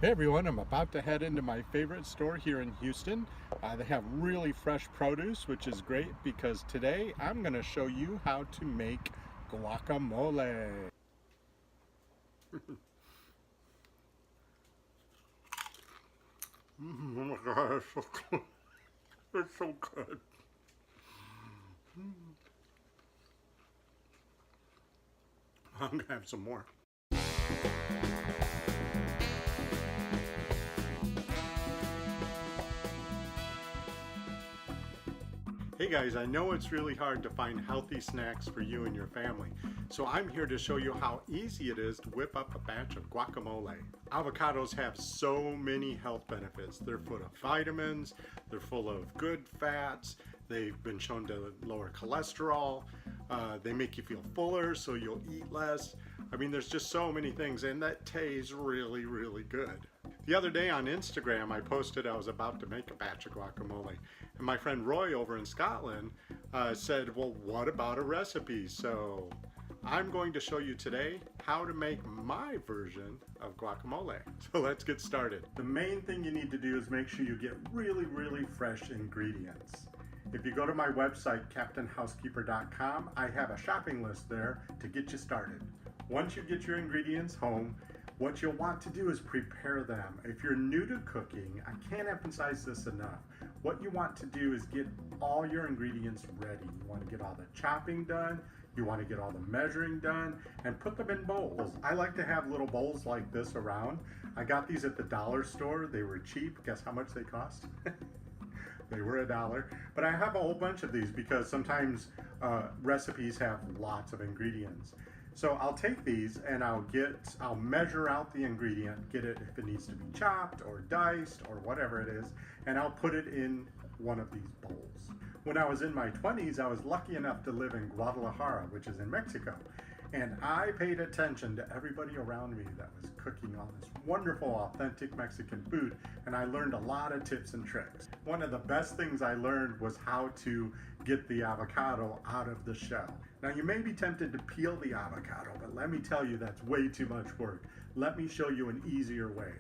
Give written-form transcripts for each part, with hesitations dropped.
Hey everyone, I'm about to head into my favorite store here in Houston. They have really fresh produce, which is great because today I'm going to show you how to make guacamole. Oh my god, it's so good. It's so good. I'm going to have some more. Hey guys, I know it's really hard to find healthy snacks for you and your family, so I'm here to show you how easy it is to whip up a batch of guacamole. Avocados have so many health benefits. They're full of vitamins, they're full of good fats, they've been shown to lower cholesterol, they make you feel fuller so you'll eat less. I mean, there's just so many things, and that tastes really, really good. The other day on Instagram, I posted I was about to make a batch of guacamole, and my friend Roy over in Scotland said, well, what about a recipe? So I'm going to show you today how to make my version of guacamole. So let's get started. The main thing you need to do is make sure you get really, really fresh ingredients. If you go to my website, CaptainHousekeeper.com, I have a shopping list there to get you started. Once you get your ingredients home, what you'll want to do is prepare them. If you're new to cooking, I can't emphasize this enough. What you want to do is get all your ingredients ready. You want to get all the chopping done, you want to get all the measuring done, and put them in bowls. I like to have little bowls like this around. I got these at the dollar store. They were cheap. Guess how much they cost? They were $1, but I have a whole bunch of these because sometimes recipes have lots of ingredients. So I'll take these and I'll measure out the ingredient, get it if it needs to be chopped or diced or whatever it is, and I'll put it in one of these bowls. When I was in my 20s, I was lucky enough to live in Guadalajara, which is in Mexico. And I paid attention to everybody around me that was cooking all this wonderful, authentic Mexican food, and I learned a lot of tips and tricks. One of the best things I learned was how to get the avocado out of the shell. Now you may be tempted to peel the avocado, but let me tell you that's way too much work. Let me show you an easier way.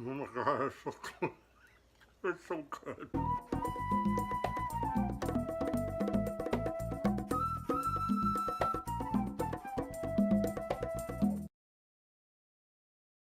Oh my god, it's so good. It's so good. bye.